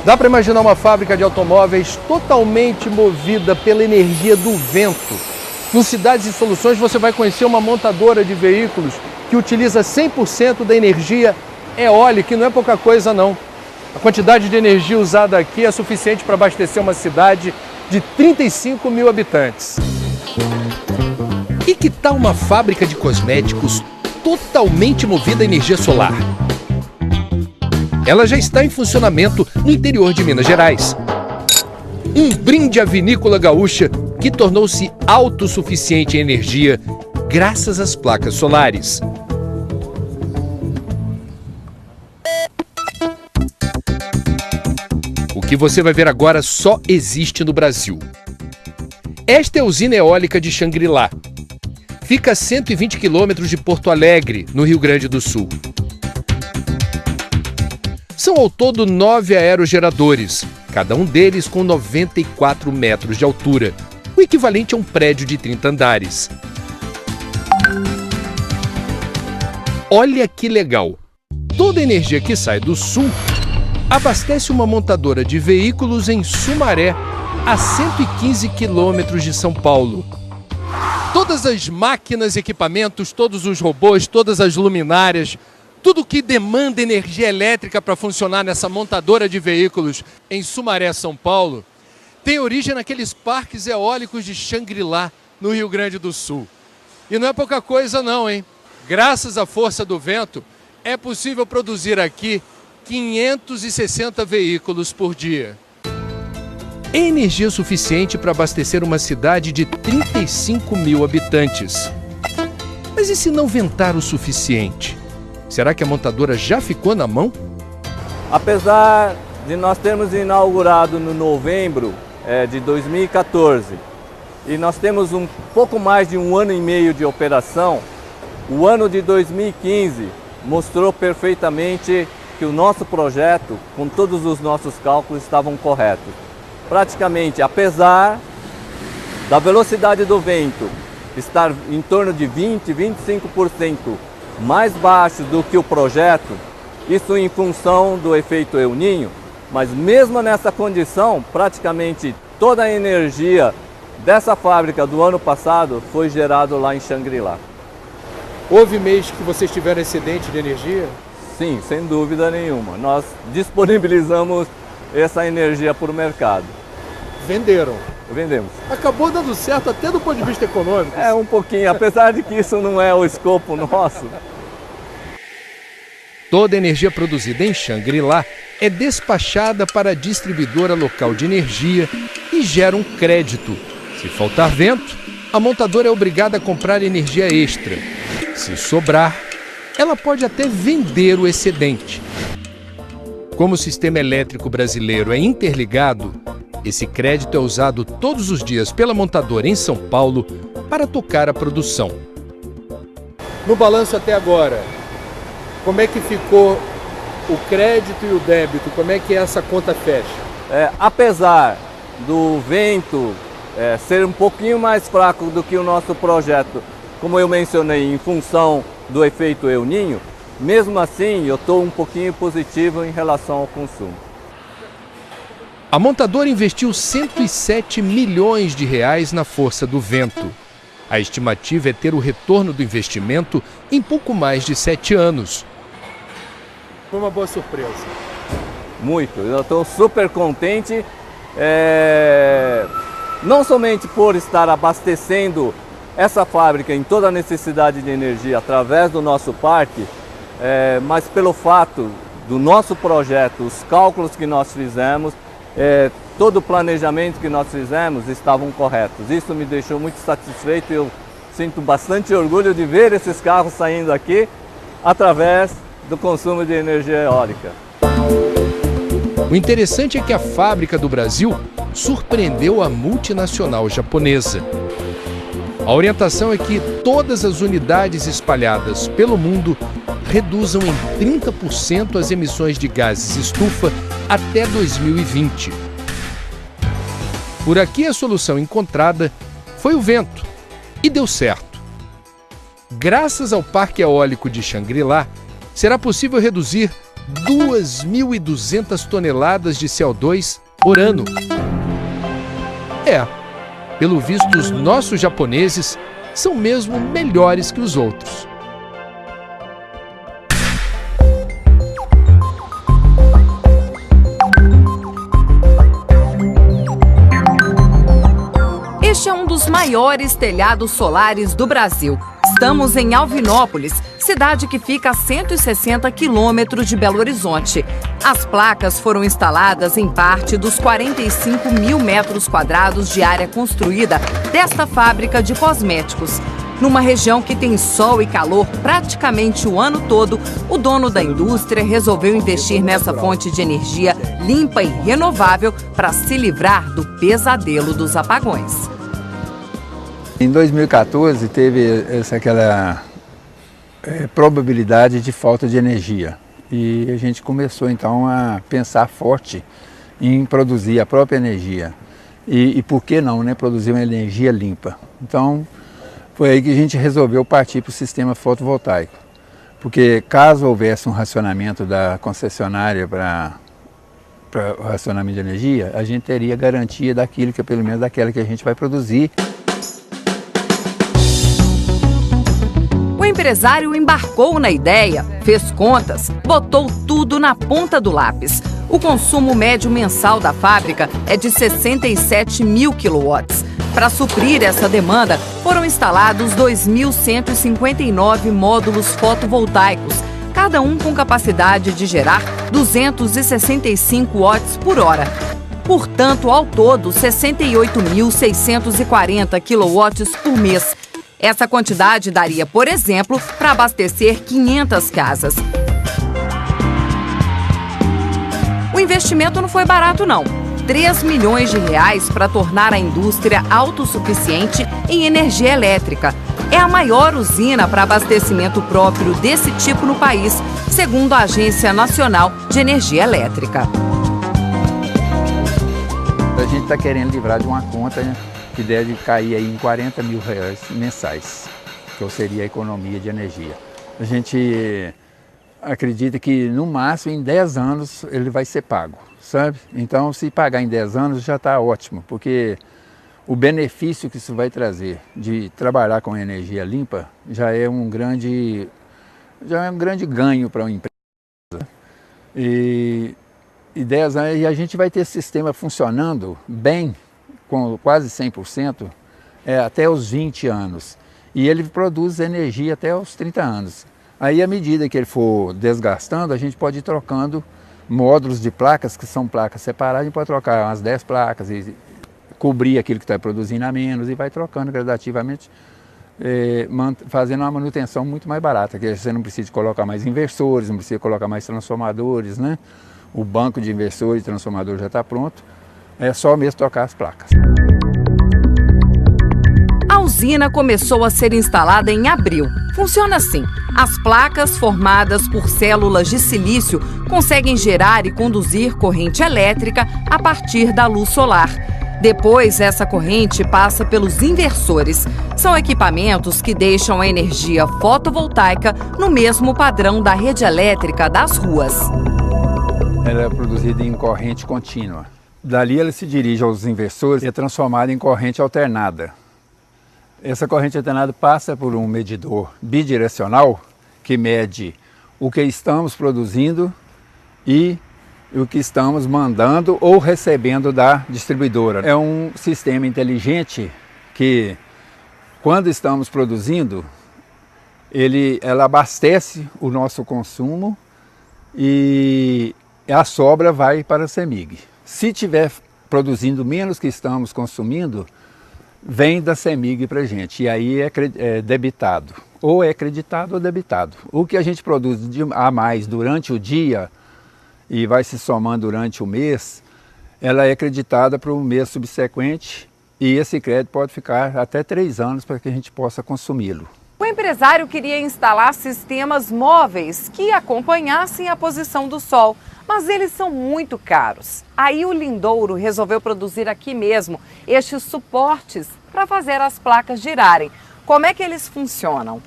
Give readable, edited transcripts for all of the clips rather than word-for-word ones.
Dá para imaginar uma fábrica de automóveis totalmente movida pela energia do vento. No Cidades e Soluções você vai conhecer uma montadora de veículos que utiliza 100% da energia eólica, e não é pouca coisa não. A quantidade de energia usada aqui é suficiente para abastecer uma cidade de 35 mil habitantes. E que tal uma fábrica de cosméticos totalmente movida a energia solar? Ela já está em funcionamento no interior de Minas Gerais. Um brinde à vinícola gaúcha que tornou-se autossuficiente em energia graças às placas solares. O que você vai ver agora só existe no Brasil. Esta é a usina eólica de Xangri-Lá. Fica a 120 quilômetros de Porto Alegre, no Rio Grande do Sul. São ao todo 9 aerogeradores, cada um deles com 94 metros de altura, o equivalente a um prédio de 30 andares. Olha que legal! Toda a energia que sai do sul abastece uma montadora de veículos em Sumaré, a 115 quilômetros de São Paulo. Todas as máquinas, equipamentos, todos os robôs, todas as luminárias, tudo que demanda energia elétrica para funcionar nessa montadora de veículos em Sumaré, São Paulo, tem origem naqueles parques eólicos de Xangri-Lá, no Rio Grande do Sul. E não é pouca coisa não, hein? Graças à força do vento, é possível produzir aqui 560 veículos por dia. É energia suficiente para abastecer uma cidade de 35 mil habitantes. Mas e se não ventar o suficiente? Será que a montadora já ficou na mão? Apesar de nós termos inaugurado no novembro de 2014 e nós temos um pouco mais de um ano e meio de operação, o ano de 2015 mostrou perfeitamente que o nosso projeto, com todos os nossos cálculos, estavam corretos. Praticamente, apesar da velocidade do vento estar em torno de 20-25% mais baixo do que o projeto, isso em função do efeito El Niño, mas mesmo nessa condição, praticamente toda a energia dessa fábrica do ano passado foi gerada lá em Xangri-Lá. Houve mês que vocês tiveram excedente de energia? Sim, sem dúvida nenhuma. Nós disponibilizamos essa energia para o mercado. Venderam? Vendemos. Acabou dando certo até do ponto de vista econômico? É, um pouquinho, apesar de que isso não é o escopo nosso. Toda a energia produzida em Xangri-Lá é despachada para a distribuidora local de energia e gera um crédito. Se faltar vento, a montadora é obrigada a comprar energia extra. Se sobrar, ela pode até vender o excedente. Como o sistema elétrico brasileiro é interligado, esse crédito é usado todos os dias pela montadora em São Paulo para tocar a produção. No balanço até agora, como é que ficou o crédito e o débito? Como é que essa conta fecha? Apesar do vento ser um pouquinho mais fraco do que o nosso projeto, como eu mencionei, em função do efeito El Niño, mesmo assim eu estou um pouquinho positivo em relação ao consumo. A montadora investiu 107 milhões de reais na força do vento. A estimativa é ter o retorno do investimento em pouco mais de 7 anos. Foi uma boa surpresa. Muito, eu estou super contente, não somente por estar abastecendo essa fábrica em toda a necessidade de energia através do nosso parque, mas pelo fato do nosso projeto, os cálculos que nós fizemos, todo o planejamento que nós fizemos estavam corretos. Isso me deixou muito satisfeito e eu sinto bastante orgulho de ver esses carros saindo aqui através do consumo de energia eólica. O interessante é que a fábrica do Brasil surpreendeu a multinacional japonesa. A orientação é que todas as unidades espalhadas pelo mundo reduzam em 30% as emissões de gases estufa até 2020. Por aqui a solução encontrada foi o vento, e deu certo. Graças ao Parque Eólico de Xangri-Lá, será possível reduzir 2.200 toneladas de CO2 por ano. Pelo visto, os nossos japoneses são mesmo melhores que os outros. Este é um dos maiores telhados solares do Brasil. Estamos em Alvinópolis, cidade que fica a 160 quilômetros de Belo Horizonte. As placas foram instaladas em parte dos 45 mil metros quadrados de área construída desta fábrica de cosméticos. Numa região que tem sol e calor praticamente o ano todo, o dono da indústria resolveu investir nessa fonte de energia limpa e renovável para se livrar do pesadelo dos apagões. Em 2014 teve aquela probabilidade de falta de energia e a gente começou então a pensar forte em produzir a própria energia e por que não, né, produzir uma energia limpa. Então foi aí que a gente resolveu partir para o sistema fotovoltaico, porque caso houvesse um racionamento da concessionária para o racionamento de energia, a gente teria garantia daquilo que pelo menos daquela que a gente vai produzir. O empresário embarcou na ideia, fez contas, botou tudo na ponta do lápis. O consumo médio mensal da fábrica é de 67 mil quilowatts. Para suprir essa demanda, foram instalados 2.159 módulos fotovoltaicos, cada um com capacidade de gerar 265 watts por hora. Portanto, ao todo, 68.640 quilowatts por mês. Essa quantidade daria, por exemplo, para abastecer 500 casas. O investimento não foi barato, não. 3 milhões de reais para tornar a indústria autossuficiente em energia elétrica. É a maior usina para abastecimento próprio desse tipo no país, segundo a Agência Nacional de Energia Elétrica. A gente está querendo livrar de uma conta, né, que deve cair aí em 40 mil reais mensais, que seria a economia de energia. A gente acredita que no máximo em 10 anos ele vai ser pago, sabe? Então se pagar em 10 anos já está ótimo, porque o benefício que isso vai trazer de trabalhar com energia limpa já é um grande ganho para uma empresa. E 10 anos, e a gente vai ter esse sistema funcionando bem, com quase 100%, até os 20 anos. E ele produz energia até os 30 anos. Aí, à medida que ele for desgastando, a gente pode ir trocando módulos de placas, que são placas separadas, a gente pode trocar umas 10 placas e cobrir aquilo que está produzindo a menos, e vai trocando gradativamente, fazendo uma manutenção muito mais barata, que você não precisa colocar mais inversores, não precisa colocar mais transformadores, né? O banco de inversores e transformadores já está pronto. É só mesmo trocar as placas. A usina começou a ser instalada em abril. Funciona assim: as placas formadas por células de silício conseguem gerar e conduzir corrente elétrica a partir da luz solar. Depois, essa corrente passa pelos inversores. São equipamentos que deixam a energia fotovoltaica no mesmo padrão da rede elétrica das ruas. Ela é produzida em corrente contínua. Dali ela se dirige aos inversores e é transformada em corrente alternada. Essa corrente alternada passa por um medidor bidirecional que mede o que estamos produzindo e o que estamos mandando ou recebendo da distribuidora. É um sistema inteligente que, quando estamos produzindo, ela abastece o nosso consumo e a sobra vai para a CEMIG. Se estiver produzindo menos que estamos consumindo, vem da CEMIG para a gente, e aí é debitado. Ou é creditado ou debitado. O que a gente produz a mais durante o dia e vai se somando durante o mês, ela é creditada para o mês subsequente, e esse crédito pode ficar até 3 anos para que a gente possa consumi-lo. O empresário queria instalar sistemas móveis que acompanhassem a posição do sol, mas eles são muito caros. Aí o Lindouro resolveu produzir aqui mesmo estes suportes para fazer as placas girarem. Como é que eles funcionam?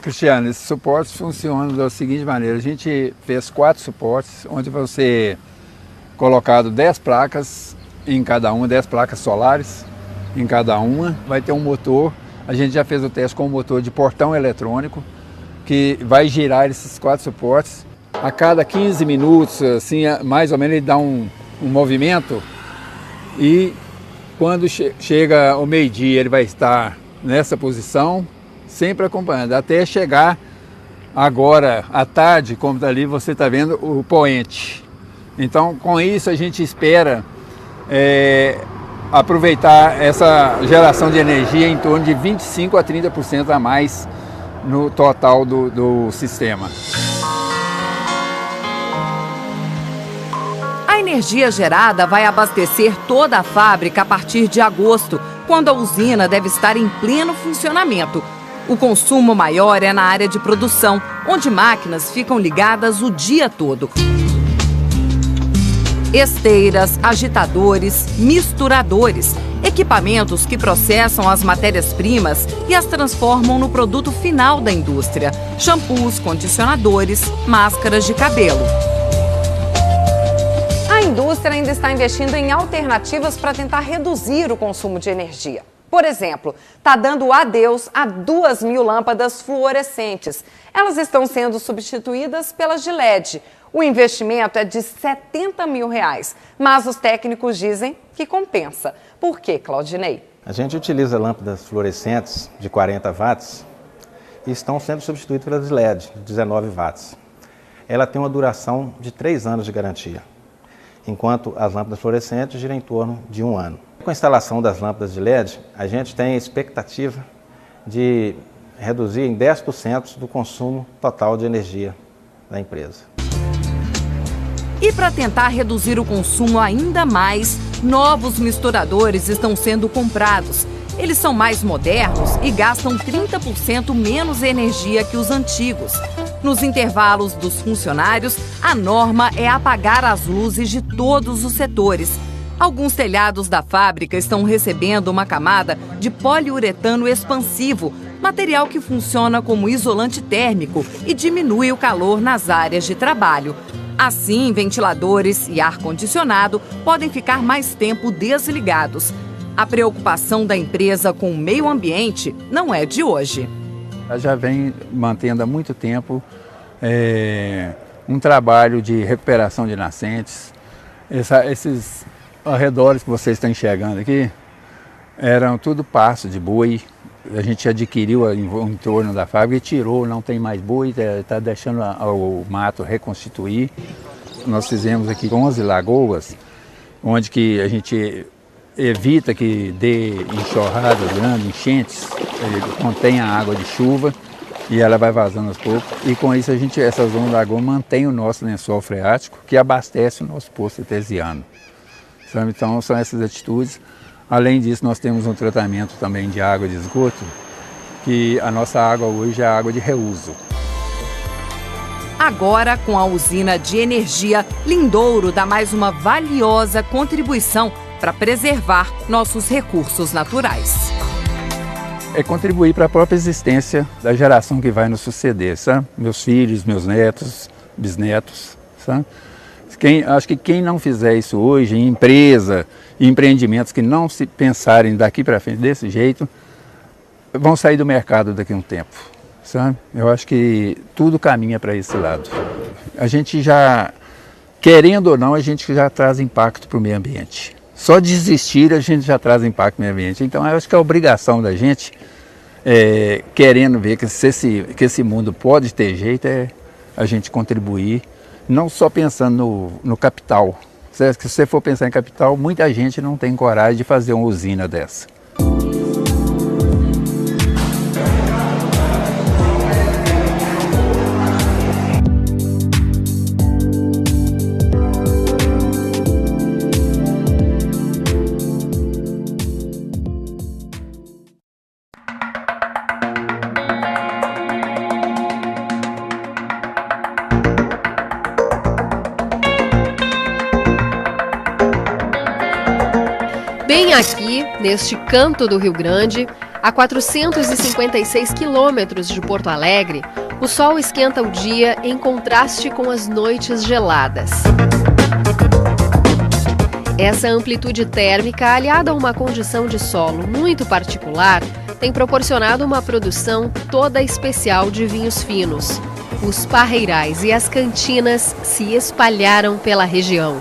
Cristiano, esses suportes funcionam da seguinte maneira. A gente fez 4 suportes, onde você colocado 10 placas em cada uma, 10 placas solares em cada uma. Vai ter um motor. A gente já fez o teste com um motor de portão eletrônico, que vai girar esses 4 suportes. A cada 15 minutos, assim, mais ou menos, ele dá um movimento. E quando chega ao meio-dia, ele vai estar nessa posição, sempre acompanhando, até chegar agora à tarde, como está ali, você está vendo o poente. Então, com isso, a gente espera aproveitar essa geração de energia em torno de 25% a 30% a mais no total do sistema. A energia gerada vai abastecer toda a fábrica a partir de agosto, quando a usina deve estar em pleno funcionamento. O consumo maior é na área de produção, onde máquinas ficam ligadas o dia todo. Esteiras, agitadores, misturadores, equipamentos que processam as matérias-primas e as transformam no produto final da indústria. Shampoos, condicionadores, máscaras de cabelo. A indústria ainda está investindo em alternativas para tentar reduzir o consumo de energia. Por exemplo, está dando adeus a 2.000 lâmpadas fluorescentes. Elas estão sendo substituídas pelas de LED. O investimento é de R$70 mil, mas os técnicos dizem que compensa. Por quê, Claudinei? A gente utiliza lâmpadas fluorescentes de 40 watts e estão sendo substituídas pelas LED de 19 watts. Ela tem uma duração de 3 anos de garantia, enquanto as lâmpadas fluorescentes giram em torno de 1 ano. Com a instalação das lâmpadas de LED, a gente tem a expectativa de reduzir em 10% do consumo total de energia da empresa. E para tentar reduzir o consumo ainda mais, novos misturadores estão sendo comprados. Eles são mais modernos e gastam 30% menos energia que os antigos. Nos intervalos dos funcionários, a norma é apagar as luzes de todos os setores. Alguns telhados da fábrica estão recebendo uma camada de poliuretano expansivo, material que funciona como isolante térmico e diminui o calor nas áreas de trabalho. Assim, ventiladores e ar-condicionado podem ficar mais tempo desligados. A preocupação da empresa com o meio ambiente não é de hoje. Ela já vem mantendo há muito tempo um trabalho de recuperação de nascentes. Esses arredores que vocês estão enxergando aqui eram tudo pasto de boi. A gente adquiriu o entorno da fábrica e tirou, não tem mais boi, está deixando o mato reconstituir. Nós fizemos aqui 11 lagoas, onde que a gente evita que dê enxurradas grandes, enchentes, contém a água de chuva e ela vai vazando aos poucos. E com isso essa zona da lagoa mantém o nosso lençol freático, que abastece o nosso poço artesiano. Sabe? Então são essas atitudes. Além disso, nós temos um tratamento também de água de esgoto, que a nossa água hoje é água de reuso. Agora, com a usina de energia, Lindouro dá mais uma valiosa contribuição para preservar nossos recursos naturais. É contribuir para a própria existência da geração que vai nos suceder, sabe? Meus filhos, meus netos, bisnetos, sabe? Acho que quem não fizer isso hoje, em empresa, em empreendimentos que não se pensarem daqui para frente desse jeito, vão sair do mercado daqui a um tempo, sabe? Eu acho que tudo caminha para esse lado. A gente já, querendo ou não, a gente já traz impacto para o meio ambiente. Só de existir a gente já traz impacto no meio ambiente. Então eu acho que a obrigação da gente, querendo ver que esse mundo pode ter jeito, é a gente contribuir. Não só pensando no capital. Se você for pensar em capital, muita gente não tem coragem de fazer uma usina dessa. Bem aqui, neste canto do Rio Grande, A 456 quilômetros de Porto Alegre, o sol esquenta o dia em contraste com as noites geladas. Essa amplitude térmica, aliada a uma condição de solo muito particular, tem proporcionado uma produção toda especial de vinhos finos. Os parreirais e as cantinas se espalharam pela região.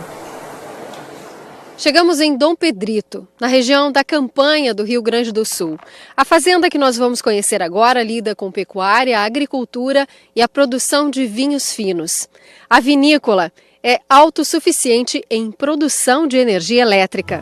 Chegamos em Dom Pedrito, na região da Campanha do Rio Grande do Sul. A fazenda que nós vamos conhecer agora lida com pecuária, agricultura e a produção de vinhos finos. A vinícola é autossuficiente em produção de energia elétrica.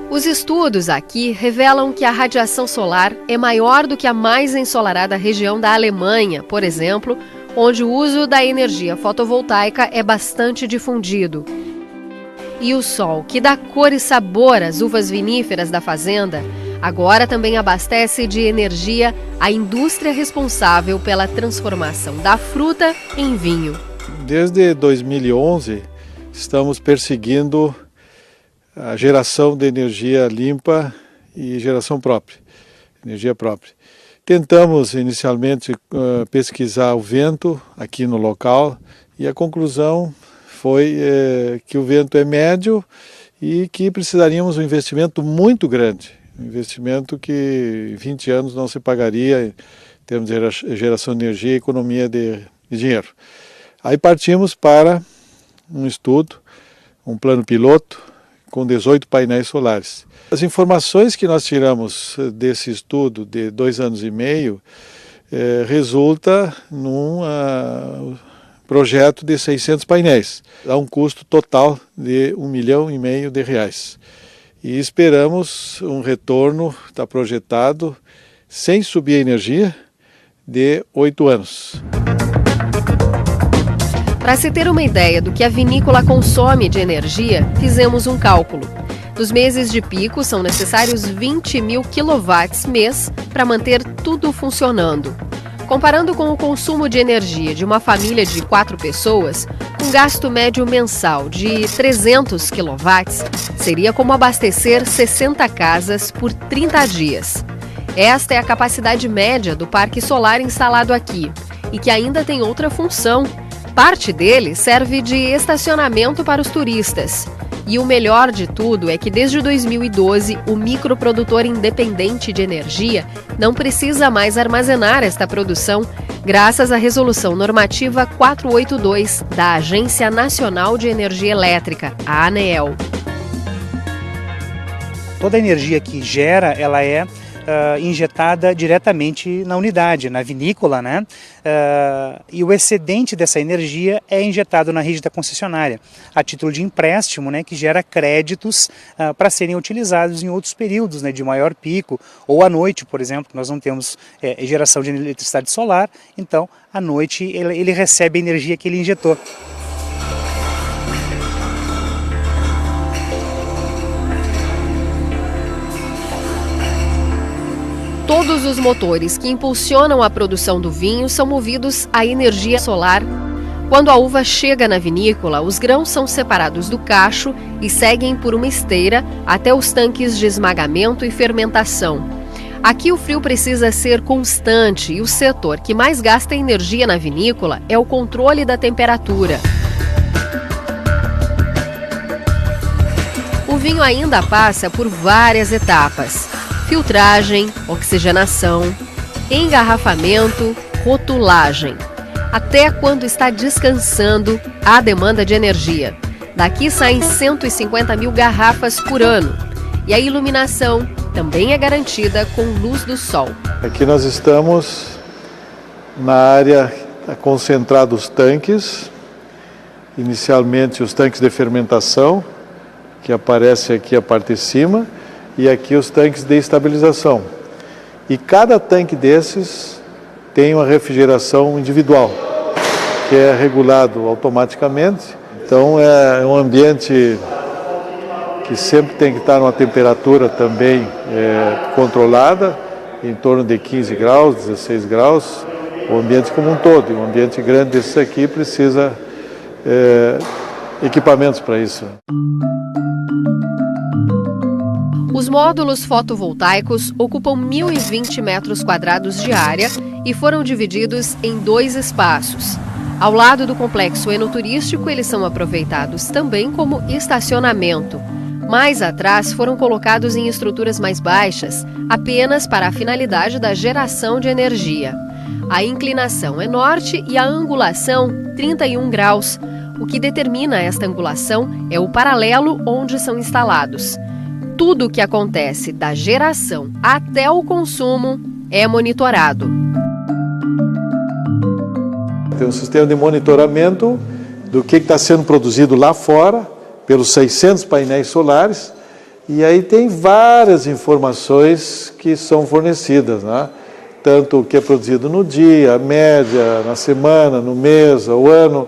Os estudos aqui revelam que a radiação solar é maior do que a mais ensolarada região da Alemanha, por exemplo, onde o uso da energia fotovoltaica é bastante difundido. E o sol, que dá cor e sabor às uvas viníferas da fazenda, agora também abastece de energia a indústria responsável pela transformação da fruta em vinho. Desde 2011, estamos perseguindo a geração de energia limpa e geração própria, energia própria. Tentamos inicialmente pesquisar o vento aqui no local e a conclusão foi que o vento é médio e que precisaríamos de um investimento muito grande, um investimento que em 20 anos não se pagaria em termos de geração de energia e economia de dinheiro. Aí partimos para um estudo, um plano piloto com 18 painéis solares. As informações que nós tiramos desse estudo de 2 anos e meio resulta num projeto de 600 painéis, a um custo total de R$1,5 milhão de reais. E esperamos um retorno, está projetado, sem subir a energia, de 8 anos. Para se ter uma ideia do que a vinícola consome de energia, fizemos um cálculo. Nos meses de pico, são necessários 20.000 quilowatts mês para manter tudo funcionando. Comparando com o consumo de energia de uma família de 4 pessoas, um gasto médio mensal de 300 quilowatts seria como abastecer 60 casas por 30 dias. Esta é a capacidade média do parque solar instalado aqui e que ainda tem outra função. Parte dele serve de estacionamento para os turistas. E o melhor de tudo é que desde 2012 o microprodutor independente de energia não precisa mais armazenar esta produção graças à Resolução Normativa 482 da Agência Nacional de Energia Elétrica, a ANEEL. Toda a energia que gera, ela é injetada diretamente na unidade, na vinícola, né? E o excedente dessa energia é injetado na rede da concessionária, a título de empréstimo, né, que gera créditos para serem utilizados em outros períodos, né, de maior pico, ou à noite, por exemplo, nós não temos geração de eletricidade solar, então à noite ele recebe a energia que ele injetou. Todos os motores que impulsionam a produção do vinho são movidos à energia solar. Quando a uva chega na vinícola, os grãos são separados do cacho e seguem por uma esteira até os tanques de esmagamento e fermentação. Aqui o frio precisa ser constante e o setor que mais gasta energia na vinícola é o controle da temperatura. O vinho ainda passa por várias etapas: filtragem, oxigenação, engarrafamento, rotulagem. Até quando está descansando, há demanda de energia. Daqui saem 150.000 garrafas por ano. E a iluminação também é garantida com luz do sol. Aqui nós estamos na área concentrada dos tanques. Inicialmente os tanques de fermentação, que aparece aqui a parte de cima, e aqui os tanques de estabilização. E cada tanque desses tem uma refrigeração individual, que é regulado automaticamente. Então é um ambiente que sempre tem que estar numa temperatura também controlada, em torno de 15 graus, 16 graus, o ambiente como um todo. E um ambiente grande desses aqui precisa equipamentos para isso. Os módulos fotovoltaicos ocupam 1.020 metros quadrados de área e foram divididos em 2 espaços. Ao lado do complexo enoturístico, eles são aproveitados também como estacionamento. Mais atrás, foram colocados em estruturas mais baixas, apenas para a finalidade da geração de energia. A inclinação é norte e a angulação 31 graus. O que determina esta angulação é o paralelo onde são instalados. Tudo o que acontece da geração até o consumo é monitorado. Tem um sistema de monitoramento do que está sendo produzido lá fora, pelos 600 painéis solares, e aí tem várias informações que são fornecidas, né? Tanto o que é produzido no dia, a média, na semana, no mês, ao ano,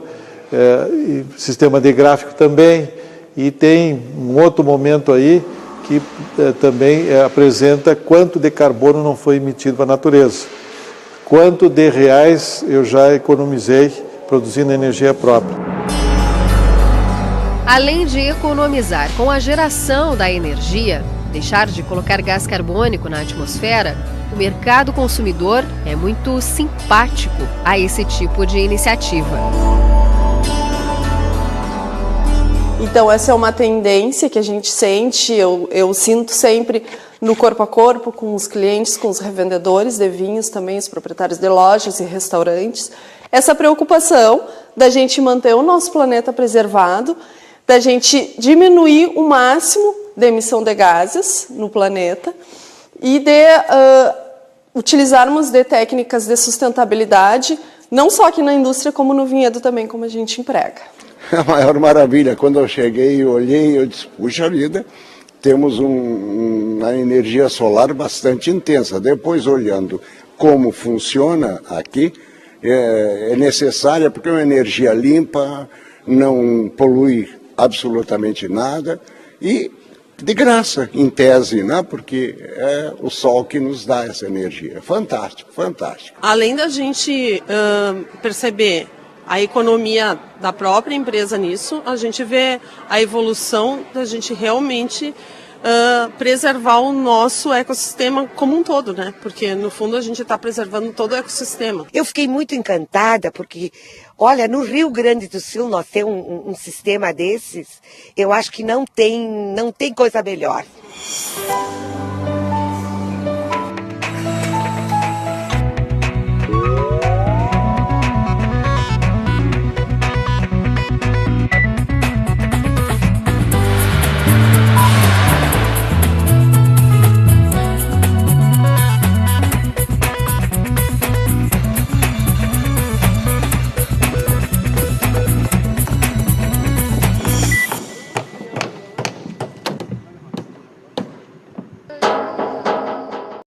e sistema de gráfico também, e tem um outro momento aí que também apresenta quanto de carbono não foi emitido para a natureza, quanto de reais eu já economizei produzindo energia própria. Além de economizar com a geração da energia, deixar de colocar gás carbônico na atmosfera, o mercado consumidor é muito simpático a esse tipo de iniciativa. Então essa é uma tendência que a gente sente, eu sinto sempre no corpo a corpo com os clientes, com os revendedores de vinhos, também os proprietários de lojas e restaurantes, essa preocupação da gente manter o nosso planeta preservado, da gente diminuir o máximo de emissão de gases no planeta e de utilizarmos de técnicas de sustentabilidade, não só aqui na indústria, como no vinhedo também, como a gente emprega. A maior maravilha, quando eu cheguei e olhei, eu disse, puxa vida, temos uma energia solar bastante intensa. Depois, olhando como funciona aqui, é necessária porque é uma energia limpa, não polui absolutamente nada e de graça, em tese, né? Porque é o sol que nos dá essa energia. Fantástico, fantástico. Além da gente perceber a economia da própria empresa nisso, a gente vê a evolução da gente realmente preservar o nosso ecossistema como um todo, né? Porque no fundo a gente está preservando todo o ecossistema. Eu fiquei muito encantada porque, olha, no Rio Grande do Sul nós temos um sistema desses, eu acho que não tem coisa melhor.